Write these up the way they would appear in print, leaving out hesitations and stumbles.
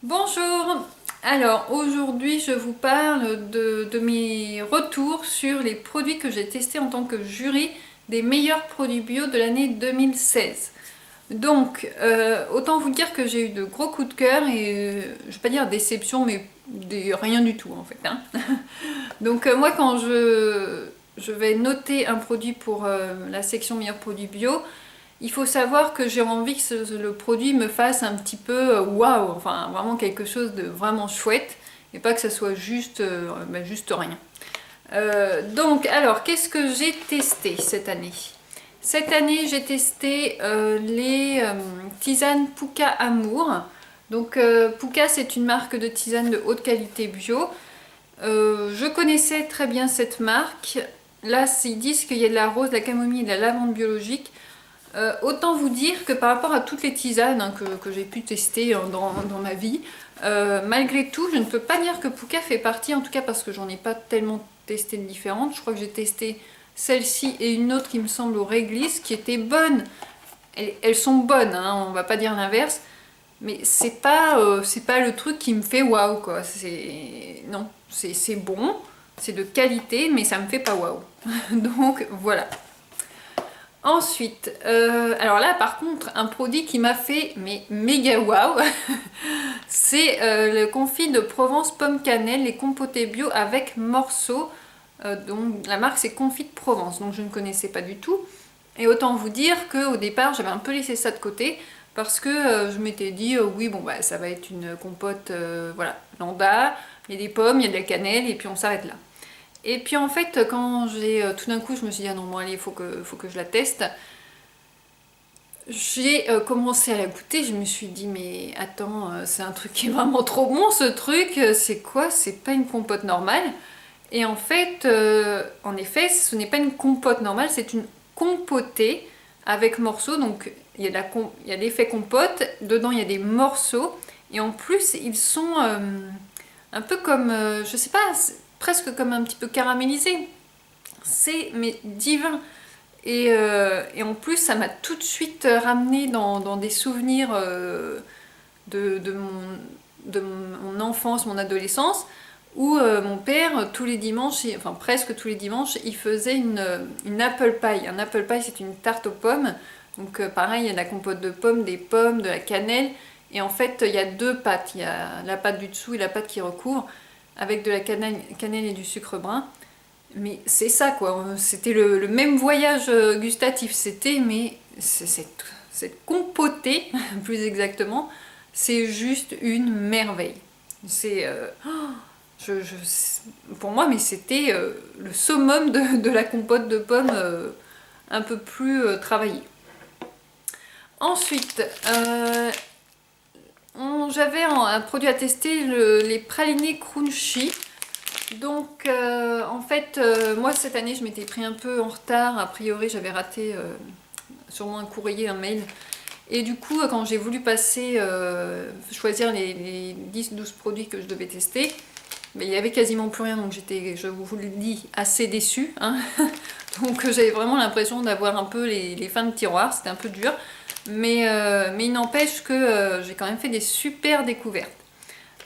Bonjour, alors aujourd'hui je vous parle de mes retours sur les produits que j'ai testés en tant que jury des meilleurs produits bio de l'année 2016. Donc autant vous dire que j'ai eu de gros coups de cœur et je vais pas dire déception mais rien du tout en fait, hein. Donc moi quand je vais noter un produit pour la section meilleurs produits bio, il faut savoir que j'ai envie que le produit me fasse un petit peu waouh, enfin vraiment quelque chose de vraiment chouette et pas que ça soit juste, juste rien. Donc alors qu'est-ce que j'ai testé cette année? Cette année j'ai testé les tisanes Pouka Amour. Donc Pouka c'est une marque de tisane de haute qualité bio. Je connaissais très bien cette marque. Là ils disent qu'il y a de la rose, de la camomille et de la lavande biologique. Autant vous dire que par rapport à toutes les tisanes que j'ai pu tester dans ma vie, malgré tout, je ne peux pas dire que Pouka fait partie, en tout cas parce que j'en ai pas tellement testé de différentes. Je crois que j'ai testé celle-ci et une autre qui me semble au réglisse, qui étaient bonnes. Elles sont bonnes, hein, on va pas dire l'inverse, mais c'est pas le truc qui me fait waouh quoi. Non, c'est bon, c'est de qualité, mais ça me fait pas waouh. Donc voilà. Ensuite, alors là par contre, un produit qui m'a fait mais méga waouh, c'est le confit de Provence pomme cannelle, les compotés bio avec morceaux. Donc la marque c'est Confit de Provence, donc je ne connaissais pas du tout. Et autant vous dire qu'au départ j'avais un peu laissé ça de côté parce que je m'étais dit oui bon bah ça va être une compote voilà lambda, il y a des pommes, il y a de la cannelle et puis on s'arrête là. Et puis en fait, quand j'ai tout d'un coup, je me suis dit, ah non, bon, allez, faut que je la teste. J'ai commencé à la goûter, je me suis dit, mais attends, c'est un truc qui est vraiment trop bon ce truc, c'est quoi? C'est pas une compote normale. Et en effet, ce n'est pas une compote normale, c'est une compotée avec morceaux. Donc il y a il y a l'effet compote, dedans il y a des morceaux. Et en plus, ils sont un peu comme, je sais pas, presque comme un petit peu caramélisés. C'est mais divin. Et en plus, ça m'a tout de suite ramené dans des souvenirs de mon enfance, mon adolescence, où mon père, tous les dimanches, enfin presque tous les dimanches, il faisait une apple pie. Un apple pie, c'est une tarte aux pommes. Donc pareil, il y a de la compote de pommes, des pommes, de la cannelle. Et en fait, il y a deux pâtes. Il y a la pâte du dessous et la pâte qui recouvre, avec de la cannelle et du sucre brun. Mais c'est ça quoi, c'était le même voyage gustatif, c'était mais cette compotée, plus exactement, c'est juste une merveille. C'est pour moi, mais c'était le summum de la compote de pommes un peu plus travaillée. Ensuite, j'avais un produit à tester, les pralinés crunchy. Donc en fait, moi cette année je m'étais pris un peu en retard, a priori j'avais raté sûrement un courrier, un mail. Et du coup quand j'ai voulu choisir les 10-12 produits que je devais tester, ben, il n'y avait quasiment plus rien, donc j'étais, je vous le dis, assez déçue, hein. Donc j'avais vraiment l'impression d'avoir un peu les fins de tiroir, c'était un peu dur. Mais il n'empêche que j'ai quand même fait des super découvertes.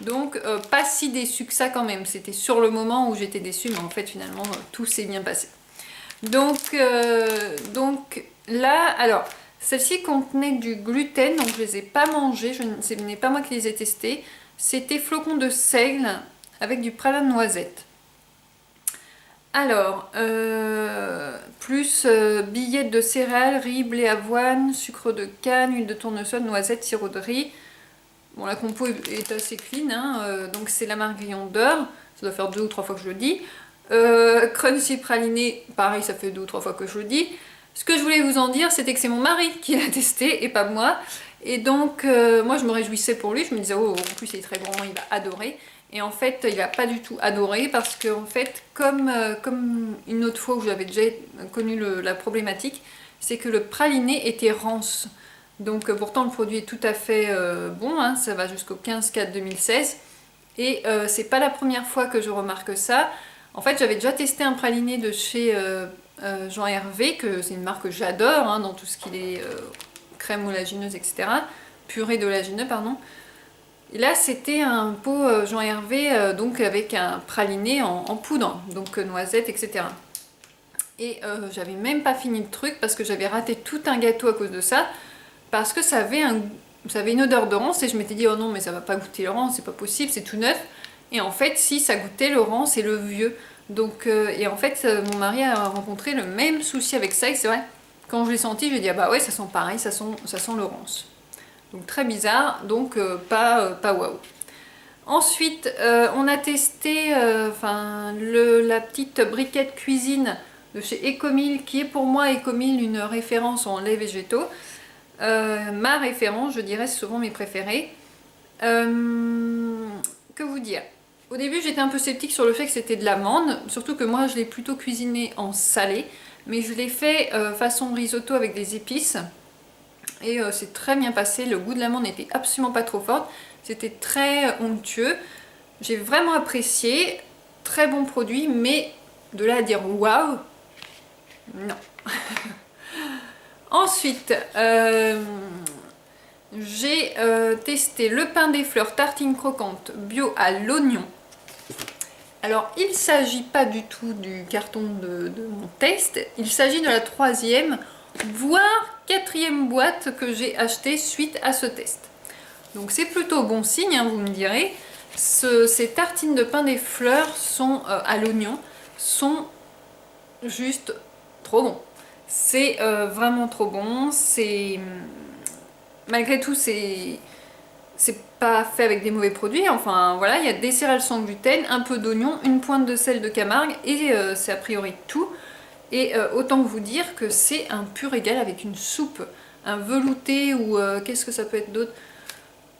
Donc pas si déçue que ça quand même, c'était sur le moment où j'étais déçue, mais en fait finalement tout s'est bien passé. Donc là, alors celles-ci contenaient du gluten, donc je les ai pas mangées, ce n'est pas moi qui les ai testées. C'était flocons de seigle avec du pralin de noisette. Alors, plus billettes de céréales, riz, blé, avoine, sucre de canne, huile de tournesol, noisette, sirop de riz. Bon, la compo est assez clean, hein, donc c'est la marque Grillon d'Or, ça doit faire 2 ou 3 fois que je le dis. Crunchy praliné, pareil, ça fait 2 ou 3 fois que je le dis. Ce que je voulais vous en dire, c'était que c'est mon mari qui l'a testé et pas moi. Et donc, moi je me réjouissais pour lui, je me disais, oh, en plus il est très grand, il va adorer. Et en fait, il n'a pas du tout adoré parce que, en fait, comme une autre fois où j'avais déjà connu la problématique, c'est que le praliné était rance. Donc pourtant le produit est tout à fait bon, hein, ça va jusqu'au 15/4/2016 et c'est pas la première fois que je remarque ça. En fait j'avais déjà testé un praliné de chez Jean Hervé, que c'est une marque que j'adore hein, dans tout ce qui est crème oléagineuse etc. Purée d'oléagineux pardon. Et là, c'était un pot Jean Hervé, donc avec un praliné en poudre, donc noisettes, etc. Et j'avais même pas fini le truc parce que j'avais raté tout un gâteau à cause de ça, parce que ça avait une odeur de rance et je m'étais dit oh non mais ça va pas goûter le rance, c'est pas possible, c'est tout neuf. Et en fait si, ça goûtait le rance et le vieux. Donc et en fait mon mari a rencontré le même souci avec ça et c'est vrai, quand je l'ai senti, je lui ai dit ah bah ouais ça sent pareil, ça sent le rance. Donc très bizarre, donc pas waouh. Ensuite, on a testé la petite briquette cuisine de chez Ecomil, qui est pour moi Ecomil une référence en laits végétaux. Ma référence, je dirais, c'est souvent mes préférés. Que vous dire? Au début, j'étais un peu sceptique sur le fait que c'était de l'amande, surtout que moi, je l'ai plutôt cuisiné en salé, mais je l'ai fait façon risotto avec des épices. Et c'est très bien passé, le goût de l'amande n'était absolument pas trop fort, c'était très onctueux, j'ai vraiment apprécié, très bon produit, mais de là à dire waouh, non. Ensuite, j'ai testé le pain des fleurs tartine croquante bio à l'oignon. Alors, il ne s'agit pas du tout du carton de mon test, il s'agit de la 3e, voire 4e boîte que j'ai achetée suite à ce test. Donc c'est plutôt bon signe, hein, vous me direz. Ces tartines de pain des fleurs sont à l'oignon, sont juste trop bons. C'est vraiment trop bon. Malgré tout, c'est pas fait avec des mauvais produits. Enfin voilà, il y a des céréales sans gluten, un peu d'oignon, une pointe de sel de Camargue et c'est a priori tout. Et autant vous dire que c'est un pur régal avec une soupe, un velouté ou qu'est-ce que ça peut être d'autre?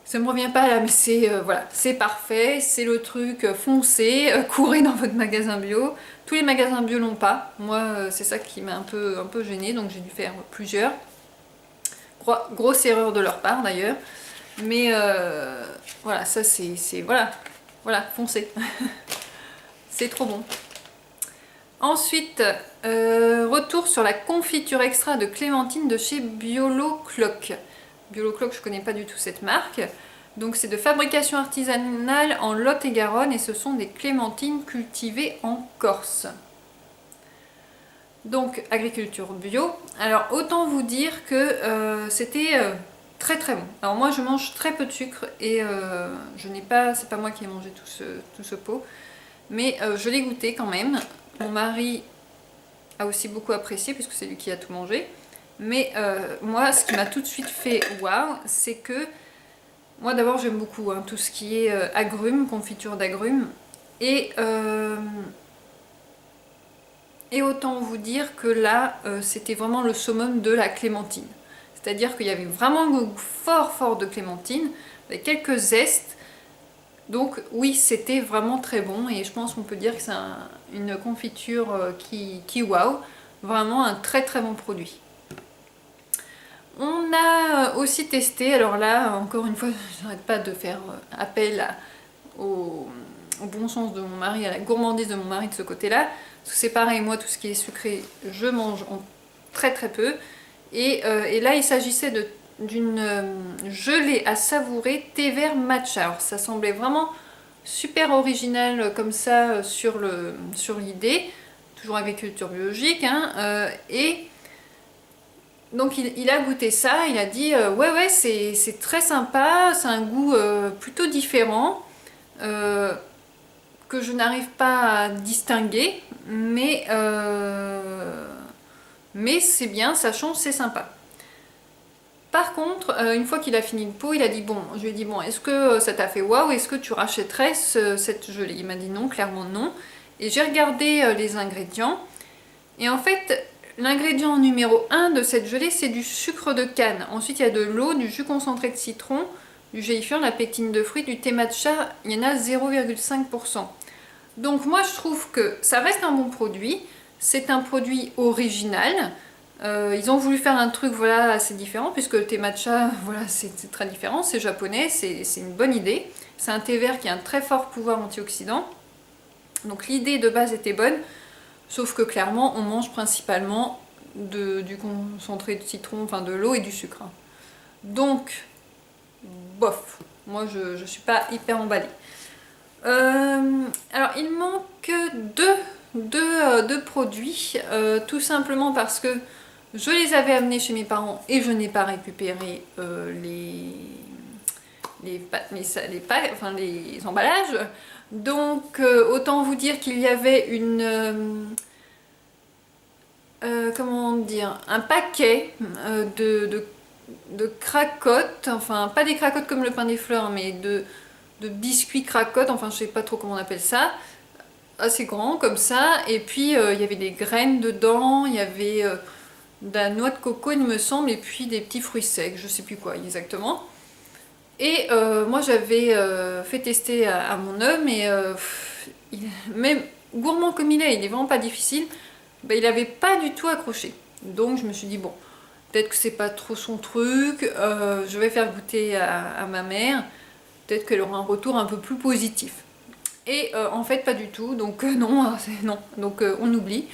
Ça me revient pas là, mais c'est voilà, c'est parfait, c'est le truc, foncez, courez dans votre magasin bio. Tous les magasins bio l'ont pas. Moi, c'est ça qui m'a un peu gênée, donc j'ai dû faire plusieurs. Grosse erreur de leur part d'ailleurs. Mais voilà, ça c'est voilà, foncez. C'est trop bon. Ensuite, retour sur la confiture extra de clémentine de chez Biolocloc. Biolocloc, je connais pas du tout cette marque. Donc c'est de fabrication artisanale en Lot-et-Garonne et ce sont des clémentines cultivées en Corse. Donc agriculture bio. Alors autant vous dire que c'était très très bon. Alors moi je mange très peu de sucre et c'est pas moi qui ai mangé tout ce pot, mais je l'ai goûté quand même. Mon mari a aussi beaucoup apprécié puisque c'est lui qui a tout mangé. Mais moi, ce qui m'a tout de suite fait waouh, c'est que moi d'abord j'aime beaucoup tout ce qui est agrumes, confiture d'agrumes. Et autant vous dire que là, c'était vraiment le summum de la clémentine. C'est-à-dire qu'il y avait vraiment un goût fort de clémentine, avec quelques zestes. Donc oui, c'était vraiment très bon et je pense qu'on peut dire que c'est une confiture qui waouh, vraiment un très très bon produit. On a aussi testé, alors là encore une fois je n'arrête pas de faire appel au bon sens de mon mari, à la gourmandise de mon mari de ce côté-là, parce que c'est pareil, moi tout ce qui est sucré je mange en très très peu, et là il s'agissait d'une gelée à savourer thé vert matcha. Alors ça semblait vraiment super original comme ça sur l'idée, toujours agriculture biologique, hein, et donc il a goûté ça, il a dit ouais c'est très sympa, c'est un goût plutôt différent que je n'arrive pas à distinguer, mais c'est bien, ça change, c'est sympa. Par contre, une fois qu'il a fini le pot, il a dit bon, je lui ai dit bon, est-ce que ça t'a fait waouh, est-ce que tu rachèterais cette gelée? Il m'a dit non, clairement non. Et j'ai regardé les ingrédients, et en fait, l'ingrédient numéro 1 de cette gelée, c'est du sucre de canne. Ensuite, il y a de l'eau, du jus concentré de citron, du gélifiant, de la pétine de fruits, du thé matcha, il y en a 0,5%. Donc moi, je trouve que ça reste un bon produit, c'est un produit original. Ils ont voulu faire un truc voilà, assez différent, puisque le thé matcha, voilà, c'est très différent, c'est japonais, c'est une bonne idée. C'est un thé vert qui a un très fort pouvoir antioxydant. Donc l'idée de base était bonne, sauf que clairement on mange principalement du concentré de citron, enfin de l'eau et du sucre. Donc bof. Moi, je suis pas hyper emballée. Alors, il manque deux produits, tout simplement parce que je les avais amenés chez mes parents et je n'ai pas récupéré les emballages. Donc, autant vous dire qu'il y avait comment dire, un paquet de cracottes, enfin pas des cracottes comme le pain des fleurs, mais de biscuits cracottes, enfin je sais pas trop comment on appelle ça, assez grand comme ça, et puis il y avait des graines dedans, il y avait de la noix de coco il me semble, et puis des petits fruits secs, je sais plus quoi exactement. Et moi j'avais fait tester à mon homme, et même gourmand comme il est vraiment pas difficile, bah, il avait pas du tout accroché. Donc je me suis dit bon, peut-être que c'est pas trop son truc, je vais faire goûter à ma mère, peut-être qu'elle aura un retour un peu plus positif. Et en fait pas du tout, donc non, non, donc on oublie.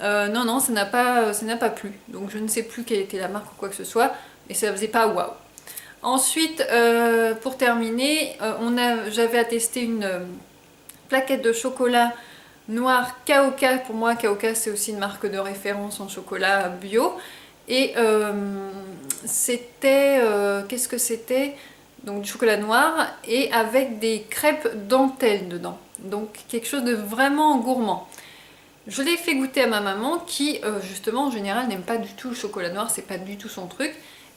Non, non, ça n'a pas plu. Donc je ne sais plus quelle était la marque ou quoi que ce soit, mais ça faisait pas waouh. Ensuite, pour terminer, j'avais attesté une plaquette de chocolat noir Kaoka. Pour moi, Kaoka, c'est aussi une marque de référence en chocolat bio. Et c'était... qu'est-ce que c'était? Donc du chocolat noir et avec des crêpes dentelles dedans. Donc quelque chose de vraiment gourmand. Je l'ai fait goûter à ma maman qui, justement, en général, n'aime pas du tout le chocolat noir, c'est pas du tout son truc.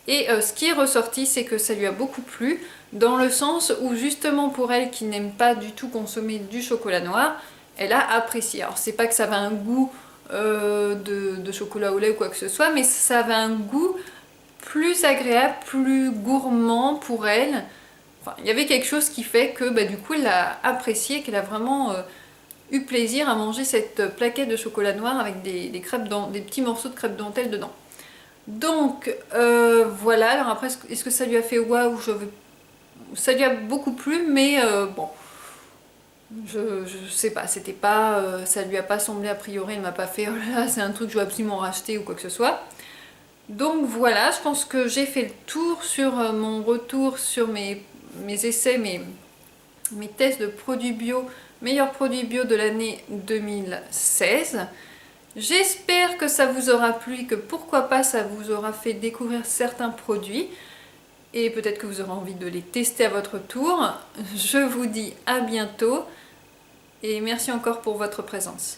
Et ce qui est ressorti, c'est que ça lui a beaucoup plu, dans le sens où, justement, pour elle qui n'aime pas du tout consommer du chocolat noir, elle a apprécié. Alors, c'est pas que ça avait un goût de chocolat au lait ou quoi que ce soit, mais ça avait un goût plus agréable, plus gourmand pour elle. Enfin, il y avait quelque chose qui fait que, bah, du coup, elle a apprécié, qu'elle a vraiment eu plaisir à manger cette plaquette de chocolat noir avec des petits morceaux de crêpes dentelle dedans. Donc voilà, alors après est-ce que ça lui a fait waouh, ça lui a beaucoup plu, mais bon, je sais pas, c'était pas, ça lui a pas semblé a priori, elle m'a pas fait oh là là, c'est un truc que je dois absolument racheter ou quoi que ce soit. Donc voilà, je pense que j'ai fait le tour sur mon retour sur mes essais, mes tests de produits bio, meilleurs produits bio de l'année 2016. J'espère que ça vous aura plu et que pourquoi pas ça vous aura fait découvrir certains produits et peut-être que vous aurez envie de les tester à votre tour. Je vous dis à bientôt et merci encore pour votre présence.